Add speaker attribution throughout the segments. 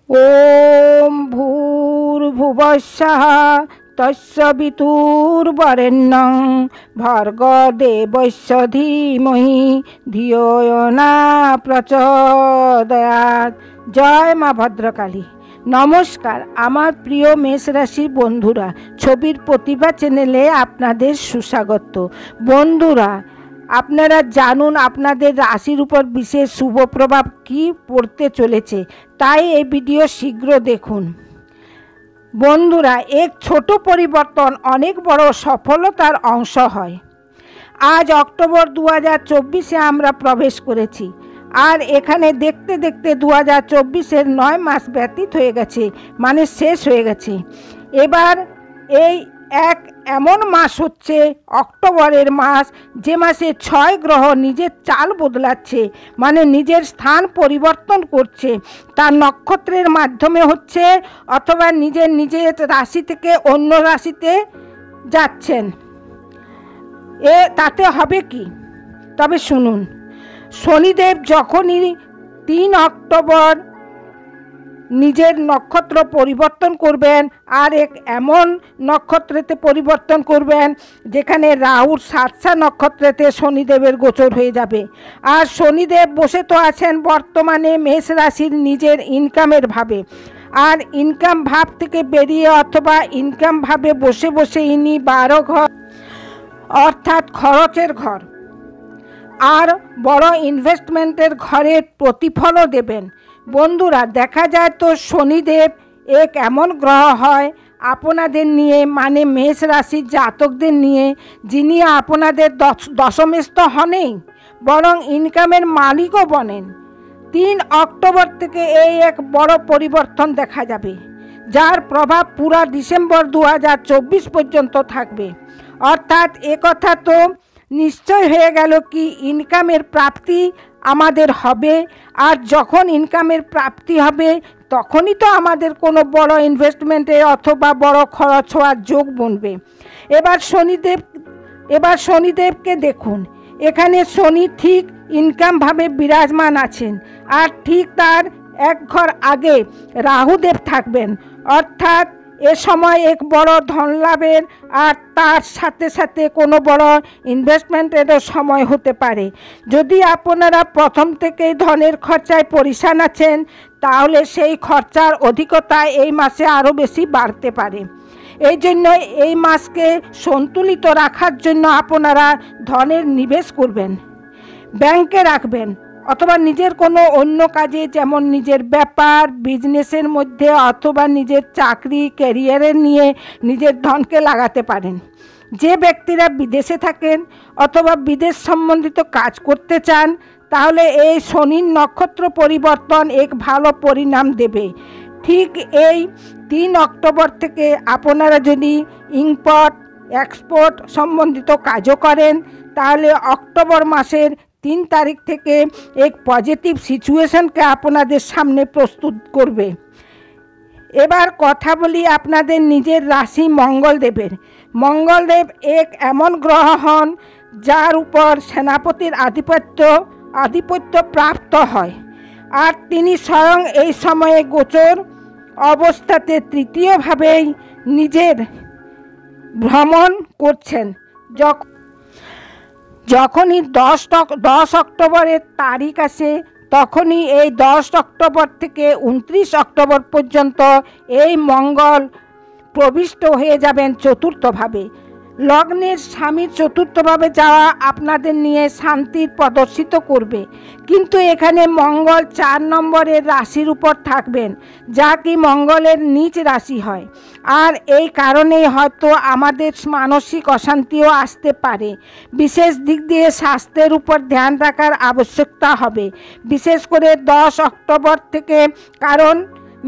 Speaker 1: ओम भूर्भुवस्सः तस्सवितुर्वरेण्यं भर्गदेवस्य धीमहि धियो यो न प्रचोदयात्। जय मा भद्रकाली। नमस्कार आमार प्रिय मेष राशि बंधुरा, छबिर प्रतिभा चैनेले आपनादेर सुस्वागत। बंधुरा আপনারা জানুন আপনাদের রাশির উপর বিশেষ শুভ প্রভাব কি পড়তে চলেছে, তাই এই ভিডিও শীঘ্র দেখুন। বন্ধুরা, এক ছোট পরিবর্তন অনেক বড় সফলতার অংশ হয়। আজ অক্টোবর 2024-এ আমরা প্রবেশ করেছি, আর এখানে দেখতে দেখতে 2024-এর 9 মাস ব্যতীত হয়ে গেছে, মানে শেষ হয়ে গেছে। এবার এই এক এমন মাস হচ্ছে অক্টোবরের মাস, যে মাসে 6 গ্রহ নিজের চাল বদলাচ্ছে, মানে নিজের স্থান পরিবর্তন করছে। তার নক্ষত্রের মাধ্যমে হচ্ছে, অথবা নিজের রাশি থেকে অন্য রাশিতে যাচ্ছেন। তাতে হবে কি? তবে শুনুন, শনিদেব যখনই 3 অক্টোবর নিজের নক্ষত্র পরিবর্তন করবেন, আর এক এমন নক্ষত্রেতে পরিবর্তন করবেন যেখানে রাহুর সাতসা নক্ষত্রেতে শনিদেবের গোচর হয়ে যাবে। আর শনিদেব বসে তো আছেন বর্তমানে মেষ রাশির নিজের ইনকামের ভাবে, আর ইনকাম ভাব থেকে বেরিয়ে অথবা ইনকাম ভাবে বসে বসে ইনি 12 ঘর অর্থাৎ খরচের ঘর আর বড় ইনভেস্টমেন্টের ঘরের প্রতিফলও দেবেন। বন্ধুরা, দেখা যায় তো শনিদেব এক এমন গ্রহ হয় আপনাদের নিয়ে, মানে মেষ রাশির জাতকদের নিয়ে, যিনি আপনাদের দশমস্থ হনই, বরং ইনকামের মালিকও বনেন। 3 অক্টোবর থেকে এই এক বড় পরিবর্তন দেখা যাবে, যার প্রভাব পুরা ডিসেম্বর 2024 পর্যন্ত থাকবে। অর্থাৎ একথা তো নিশ্চয় হয়ে গেল কি ইনকামের প্রাপ্তি আমাদের হবে, আর যখন ইনকামের প্রাপ্তি হবে তখনই তো আমাদের কোনো বড় ইনভেস্টমেন্টে অথবা বড় খরচ হওয়ার যোগ বনবে। এবার শনিদেবকে দেখুন, এখানে শনি ঠিক ইনকামভাবে বিরাজমান আছেন, আর ঠিক তার 1 ঘর আগে রাহুদেব থাকবেন। অর্থাৎ এ সময় এক বড় ধন লাভের আর তার সাথে সাথে কোনো বড় ইনভেস্টমেন্টেরও সময় হতে পারে। যদি আপনারা প্রথম থেকেই ধনের খরচায় পরিশান আছেন, তাহলে সেই খরচার অধিকতা এই মাসে আরও বেশি বাড়তে পারে। এই জন্য এই মাসকে সন্তুলিত রাখার জন্য আপনারা ধনের নিবেশ করবেন, ব্যাংকে রাখবেন, অথবা নিজের কোনো অন্য কাজে, যেমন নিজের ব্যাপার বিজনেসের মধ্যে, অথবা নিজের চাকরি ক্যারিয়ারে নিয়ে নিজের ধনকে লাগাতে পারেন। যে ব্যক্তিরা বিদেশে থাকেন অথবা বিদেশ সম্বন্ধিত কাজ করতে চান, তাহলে এই শনির নক্ষত্র পরিবর্তন এক ভালো পরিণাম দেবে। ঠিক এই 3 অক্টোবর থেকে আপনারা যদি ইম্পোর্ট এক্সপোর্ট সম্বন্ধিত কাজও করেন, তাহলে অক্টোবর মাসের 3 তারিখ থেকে এক পজিটিভ সিচুয়েশনকে আপনাদের সামনে প্রস্তুত করবে। এবার কথা বলি আপনাদের নিজের রাশি মঙ্গলদেবের। মঙ্গলদেব এক এমন গ্রহ হন যার উপর সেনাপতির আধিপত্য প্রাপ্ত হয়, আর তিনি স্বয়ং এই সময়ে গোচর অবস্থাতে তৃতীয়ভাবেই নিজের ভ্রমণ করছেন। যখনই 10 অক্টোবরের তারিখ আসে, তখনই এই 10 অক্টোবর থেকে 29 অক্টোবর পর্যন্ত এই মঙ্গল প্রবিষ্ট হয়ে যাবেন চতুর্থভাবে। লগ্নের স্বামীর চতুর্থভাবে যাওয়া আপনাদের নিয়ে শান্তির প্রদর্শিত করবে, কিন্তু এখানে মঙ্গল 4 নম্বরের রাশির উপর থাকবেন, যা কি মঙ্গলের নিচ রাশি হয়। আর এই কারণেই হয়তো আমাদের মানসিক অশান্তিও আসতে পারে। বিশেষ দিক দিয়ে স্বাস্থ্যের উপর ধ্যান রাখার আবশ্যকতা হবে, বিশেষ করে 10 অক্টোবর থেকে, কারণ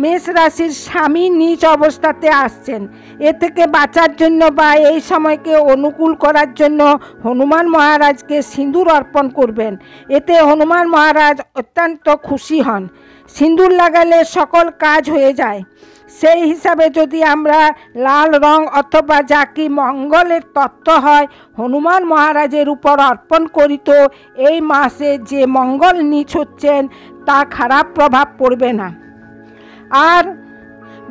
Speaker 1: মেষ রাশির স্বামী নিচ অবস্থাতে আসছেন। এ থেকে বাঁচার জন্য বা এই সময়কে অনুকূল করার জন্য হনুমান মহারাজকে সিঁদুর অর্পণ করবেন। এতে হনুমান মহারাজ অত্যন্ত খুশি হন। সিঁদুর লাগালে সকল কাজ হয়ে যায়। সেই হিসাবে যদি আমরা লাল রং অথবা যা কি মঙ্গলের তত্ত্ব হয় হনুমান মহারাজের উপর অর্পণ করি, তো এই মাসে যে মঙ্গল নিচ হচ্ছেন তা খারাপ প্রভাব পড়বে না। আর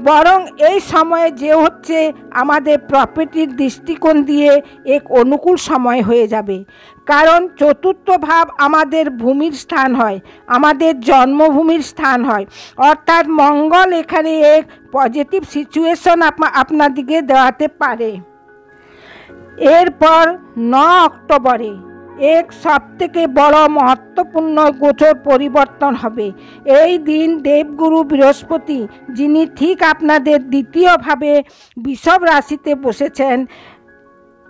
Speaker 1: বরং এই সময়ে যে হচ্ছে আমাদের প্রকৃতির দৃষ্টিকোণ দিয়ে এক অনুকূল সময় হয়ে যাবে। কারণ চতুর্থ ভাব আমাদের ভূমির স্থান হয়, আমাদের জন্মভূমির স্থান হয়, অর্থাৎ মঙ্গল এখানে এক পজিটিভ সিচুয়েশন আপনাদিকে দেওয়াতে পারে। এরপর 9 অক্টোবরে এক সবথেকে বড় মহত্বপূর্ণ গোচর পরিবর্তন হবে। এই দিন দেবগুরু বৃহস্পতি, যিনি ঠিক আপনাদের দ্বিতীয়ভাবে বৃষভ রাশিতে বসেছেন,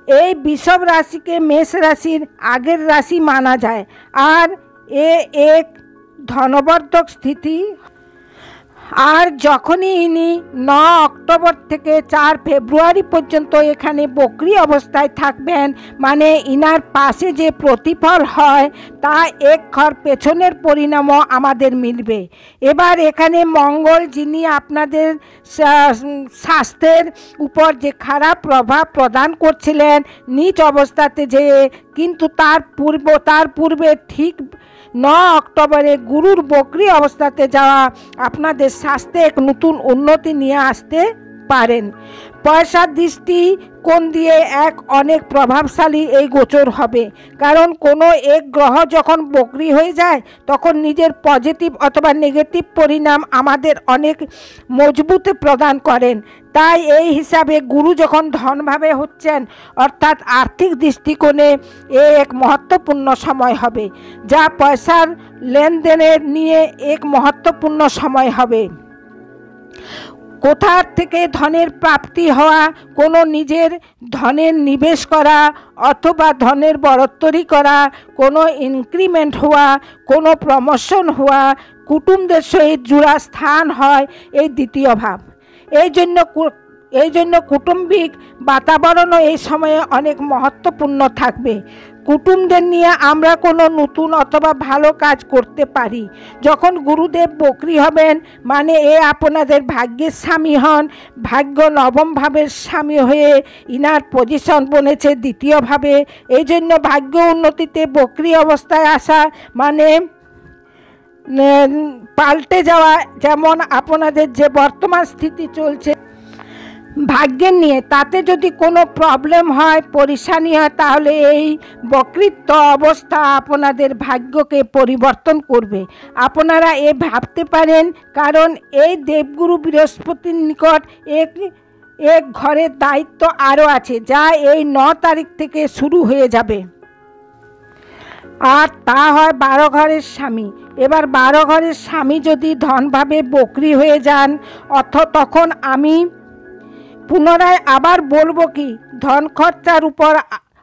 Speaker 1: এই বৃষভ রাশিকে মেষ রাশির আগের রাশি মানা যায়, আর এক ধনবর্ধক স্থিতি। আর যখনই ইনি 9 অক্টোবর থেকে 4 ফেব্রুয়ারি পর্যন্ত এখানে বক্রি অবস্থায় থাকবেন, মানে ইনার পাশে যে প্রতিফল হয় তা এক ঘর পেছনের পরিণামও আমাদের মিলবে। এবার এখানে মঙ্গল, যিনি আপনাদের স্বাস্থ্যের উপর যে খারাপ প্রভাব প্রদান করছিলেন নিচ অবস্থাতে যে, কিন্তু তার পূর্বে ঠিক 9 অক্টোবরে গুরুর বক্রি অবস্থাতে যাওয়া আপনাদের স্বাস্থ্যে এক নতুন উন্নতি নিয়ে আসতে পারেন। পয়সার দৃষ্টি কোণ দিয়ে এক অনেক প্রভাবশালী এই গোচর হবে। কারণ কোনো এক গ্রহ যখন বক্রি হয়ে যায় তখন নিজের পজিটিভ অথবা নেগেটিভ পরিণাম আমাদের অনেক মজবুত প্রদান করেন। তাই এই হিসাবে গুরু যখন ধনভাবে হচ্ছেন, অর্থাৎ আর্থিক দৃষ্টিকোণে এক মহত্বপূর্ণ সময় হবে, যা পয়সার লেনদেনের নিয়ে এক মহত্বপূর্ণ সময় হবে। কোথা থেকে ধনের প্রাপ্তি হওয়া, কোনো নিজের ধনের নিবেশ করা অথবা ধনের বড়ত্বরি করা, কোনো ইনক্রিমেন্ট হওয়া, কোনো প্রমোশন হওয়া, কুটুমদের সহিত জোড়া স্থান হয় এই দ্বিতীয় ভাব। এই জন্য কৌটুম্বিক বাতাবরণও এই সময়ে অনেক মহত্বপূর্ণ থাকবে। কুটুমদের নিয়ে আমরা কোনো নতুন অথবা ভালো কাজ করতে পারি। যখন গুরুদেব বক্রি হবেন মানে আপনাদের ভাগ্যের স্বামী হন, ভাগ্য নবম ভাবের স্বামী হয়ে ইনার পজিশন বনেছে দ্বিতীয়ভাবে। এই জন্য ভাগ্য উন্নতিতে বক্রি অবস্থায় আসা মানে পাল্টে যাওয়া। যেমন আপনাদের যে বর্তমান স্থিতি চলছে ভাগ্যের নিয়ে, তাতে যদি কোনো প্রবলেম হয়, পরেশানি হয়, তাহলে এই বক্রিত্ব অবস্থা আপনাদের ভাগ্যকে পরিবর্তন করবে। আপনারা ভাবতে পারেন, কারণ এই দেবগুরু বৃহস্পতির নিকট এক ঘরের দায়িত্ব আরও আছে, যা এই 9 তারিখ থেকে শুরু হয়ে যাবে, আর তা হয় 12 ঘরের স্বামী। এবার 12 ঘরের স্বামী যদি ধনভাবে বক্রি হয়ে যান, তখন আমি পুনরায় আবার বলবো কি, ধন খরচার উপর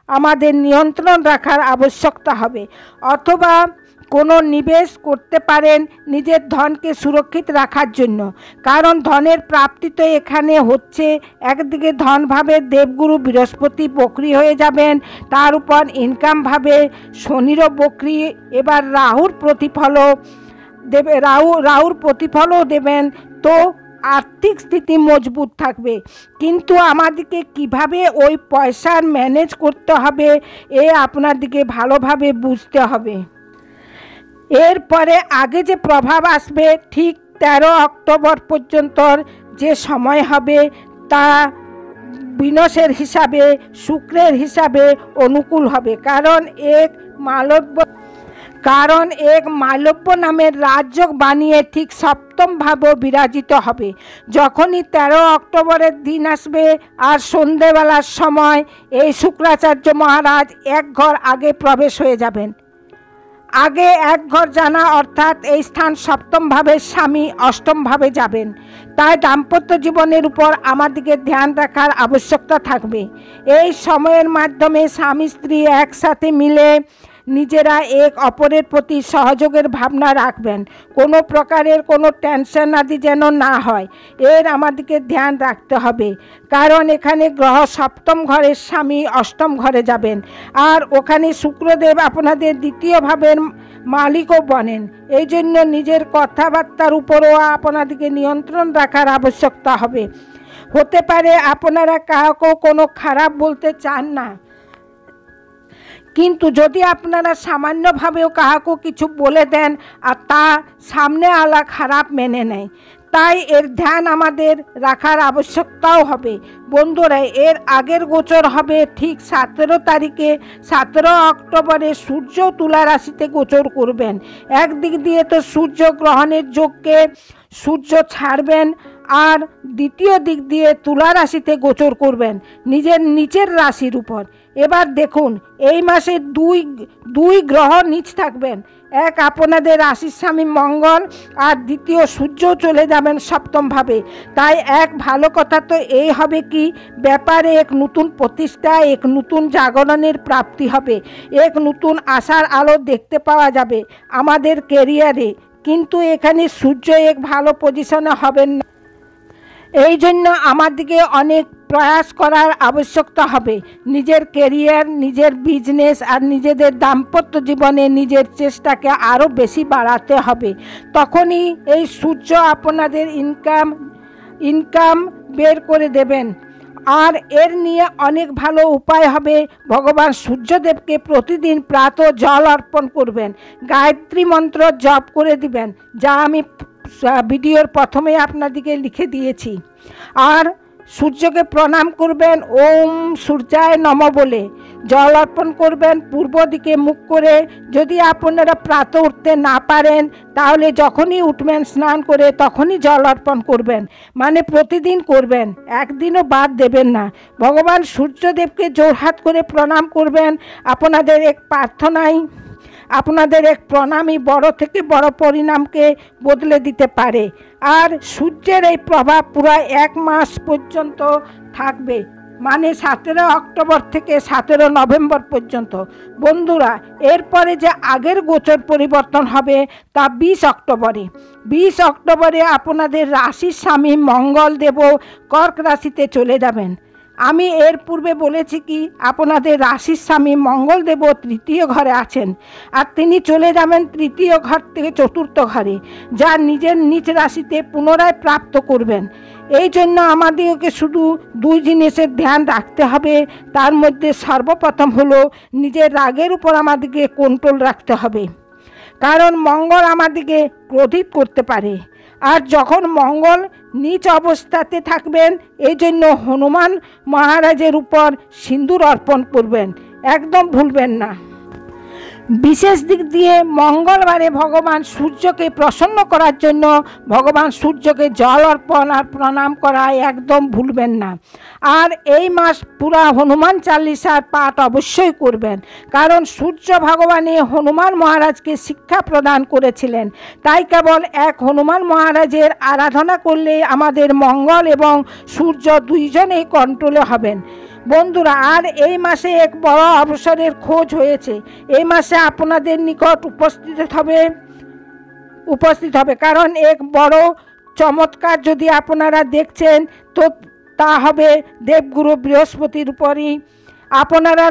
Speaker 1: আমাদের নিয়ন্ত্রণ রাখার আবশ্যকতা হবে, অথবা কোনো নিবেশ করতে পারেন নিজের ধনকে সুরক্ষিত রাখার জন্য। কারণ ধনের প্রাপ্তি তো এখানে হচ্ছে, একদিকে ধনভাবে দেবগুরু বৃহস্পতি বক্রি হয়ে যাবেন, তার উপর ইনকামভাবে শনিরও বক্রি। এবার রাহুর প্রতিফলও দেবেন, তো আর্থিক স্থিতি মজবুত থাকবে। কিন্তু আমাদেরকে কিভাবে ওই পয়সার ম্যানেজ করতে হবে আপনাদেরকে ভালোভাবে বুঝতে হবে। এরপরে আগে যে প্রভাব আসবে ঠিক 13 অক্টোবর পর্যন্ত যে সময় হবে তা বিনশের হিসাবে, শুক্রের হিসাবে অনুকূল হবে। কারণ এক মালব্য নামের রাজযোগ বানিয়ে ঠিক সপ্তম ভাবে বিরাজিত হবে। যখনই 13 অক্টোবরের দিন আসবে আর সন্ধেবেলার সময় এই শুক্রাচার্য মহারাজ এক ঘর আগে প্রবেশ হয়ে যাবেন। আগে এক ঘর জানা অর্থাৎ এই স্থান সপ্তম ভাবের স্বামী অষ্টম ভাবে যাবেন। তাই দাম্পত্য জীবনের উপর আমাদেরকে ধ্যান রাখার আবশ্যকতা থাকবে। এই সময়ের মাধ্যমে স্বামী স্ত্রী একসাথে মিলে নিজেরা এক অপরের প্রতি সহযোগের ভাবনা রাখবেন। কোনো প্রকারের কোনো টেনশন আদি যেন না হয়, আমাদেরকে ধ্যান রাখতে হবে। কারণ এখানে গ্রহ সপ্তম ঘরের স্বামী অষ্টম ঘরে যাবেন, আর ওখানে শুক্রদেব আপনাদের দ্বিতীয় ভাবের মালিকও বনেন। এই জন্য নিজের কথাবার্তার উপরও আপনাদেরকে নিয়ন্ত্রণ রাখার আবশ্যকতা হবে। হতে পারে আপনারা কাউকেও কোনো খারাপ বলতে চান না, কিন্তু যদি আপনারা সামান্যভাবেও কাউকে কিছু বলে দেন আর তা সামনে আলা খারাপ মেনে নেয়, তাই এর ধ্যান আমাদের রাখার আবশ্যকতাও হবে। বন্ধুরা, এর আগের গোচর হবে ঠিক 17 তারিখে। 17 অক্টোবরে সূর্য তুলা রাশিতে গোচর করবেন। একদিক দিয়ে তো সূর্য গ্রহণের যোগকে সূর্য ছাড়বেন, আর দ্বিতীয় দিক দিয়ে তুলা রাশিতে গোচর করবেন নিজের নিচের রাশির উপর। এবার দেখুন, এই মাসে দুই গ্রহ নিচ থাকবেন। এক আপনাদের রাশির স্বামী মঙ্গল, আর দ্বিতীয় সূর্যও চলে যাবেন সপ্তমভাবে। তাই এক ভালো কথা তো এই হবে কি, ব্যাপারে এক নতুন প্রতিষ্ঠা, এক নতুন জাগরণের প্রাপ্তি হবে, এক নতুন আশার আলো দেখতে পাওয়া যাবে আমাদের কেরিয়ারে। কিন্তু এখানে সূর্য এক ভালো পজিশনে হবেন না, এই জন্য আমাদেরকে অনেক প্রয়াস করার আবশ্যকতা হবে। নিজের কেরিয়ার, নিজের বিজনেস আর নিজেদের দাম্পত্য জীবনে নিজের চেষ্টাকে আরও বেশি বাড়াতে হবে। তখনই এই সূর্য আপনাদের ইনকাম বের করে দেবেন। আর এর নিয়ে অনেক ভালো উপায় হবে। ভগবান সূর্যদেবকে প্রতিদিন প্রাতঃ জল অর্পণ করবেন, গায়ত্রী মন্ত্র জপ করে দিবেন, যা আমি ভিডিওর প্রথমে আপনাদেরকে লিখে দিয়েছি। আর সূর্যকে প্রণাম করবেন, ওম সূর্যায় নম বলে জল অর্পণ করবেন পূর্ব দিকে মুখ করে। যদি আপনারা প্রাতঃ উঠতে না পারেন, তাহলে যখনই উঠবেন স্নান করে তখনই জল অর্পণ করবেন, মানে প্রতিদিন করবেন, একদিনও বাদ দেবেন না। ভগবান সূর্যদেবকে জোড়হাত করে প্রণাম করবেন। আপনাদের এক প্রার্থনাই, আপনাদের এক প্রণামই বড় থেকে বড় পরিণামকে বদলে দিতে পারে। আর সূর্যের এই প্রভাব পুরো 1 মাস পর্যন্ত থাকবে, মানে 17 অক্টোবর থেকে 17 নভেম্বর পর্যন্ত। বন্ধুরা, এরপরে যে আগের গোচর পরিবর্তন হবে তা 20 অক্টোবরে। 20 অক্টোবরে আপনাদের রাশির স্বামী মঙ্গলদেব কর্ক রাশিতে চলে যাবেন। আমি এর পূর্বে বলেছি কি, আপনাদের রাশির স্বামী মঙ্গলদেব তৃতীয় ঘরে আছেন, আর তিনি চলে যাবেন তৃতীয় ঘর থেকে চতুর্থ ঘরে, যা নিজের নিজ রাশিতে পুনরায় প্রাপ্ত করবেন। এই জন্য আমাদেরকে শুধু 2 জিনিসের ধ্যান রাখতে হবে। তার মধ্যে সর্বপ্রথম হলো নিজের রাগের উপর আমাদেরকে কন্ট্রোল রাখতে হবে, কারণ মঙ্গল আমাদেরকে ক্রোধিত করতে পারে। আর যখন মঙ্গল নিচ অবস্থাতে থাকবেন, এই জন্য হনুমান মহারাজের উপর সিন্দুর অর্পণ করবেন, একদম ভুলবেন না। বিশেষ দিক দিয়ে মঙ্গলবারে ভগবান সূর্যকে প্রসন্ন করার জন্য ভগবান সূর্যকে জল অর্পণ আর প্রণাম করা একদম ভুলবেন না। আর এই মাস পুরা হনুমান চালিসার পাঠ অবশ্যই করবেন, কারণ সূর্য ভগবানে হনুমান মহারাজকে শিক্ষা প্রদান করেছিলেন। তাই কেবল এক হনুমান মহারাজের আরাধনা করলে আমাদের মঙ্গল এবং সূর্য দুইজনেই কন্ট্রোলে হবেন। বন্ধুরা, আর এই মাসে এক বড় অবসরের খোঁজ হয়েছে। এই মাসে আপনাদের নিকট উপস্থিত হবে, কারণ এক বড় চমৎকার যদি আপনারা দেখছেন তো তা হবে দেবগুরু বৃহস্পতির উপরই। আপনারা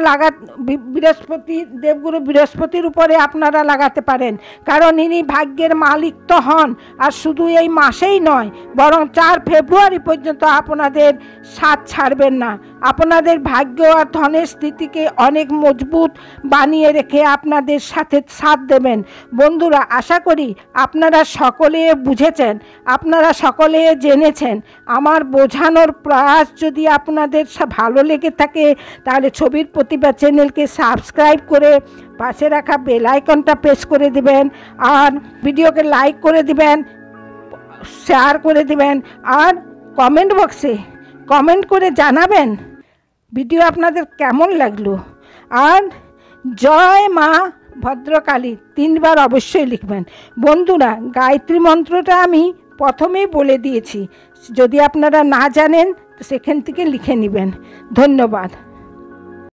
Speaker 1: দেবগুরু বৃহস্পতির উপরে আপনারা লাগাতে পারেন, কারণ ইনি ভাগ্যের মালিক তো হন। আর শুধু এই মাসেই নয়, বরং 4 ফেব্রুয়ারি পর্যন্ত আপনাদের সাথ ছাড়বেন না। আপনাদের ভাগ্য আর ধনের স্থিতিকে অনেক মজবুত বানিয়ে রেখে আপনাদের সাথে সাথ দেবেন। বন্ধুরা, আশা করি আপনারা সকলে বুঝেছেন, আপনারা সকলে জেনেছেন। আমার বোঝানোর প্রয়াস যদি আপনাদের ভালো লেগে থাকে, তাহলে ছবির প্রতিভা চ্যানেলকে সাবস্ক্রাইব করে পাশে রাখা বেল আইকনটা প্রেস করে দিবেন, আর ভিডিওকে লাইক করে দিবেন, শেয়ার করে দিবেন, আর কমেন্ট বক্সে কমেন্ট করে জানাবেন ভিডিও আপনাদের কেমন লাগলো। আর জয় মা ভদ্রকালী 3 বার অবশ্যই লিখবেন। বন্ধুরা, গায়ত্রী মন্ত্রটা আমি প্রথমেই বলে দিয়েছি, যদি আপনারা না জানেন তো সেখান থেকে লিখে নেবেন। ধন্যবাদ।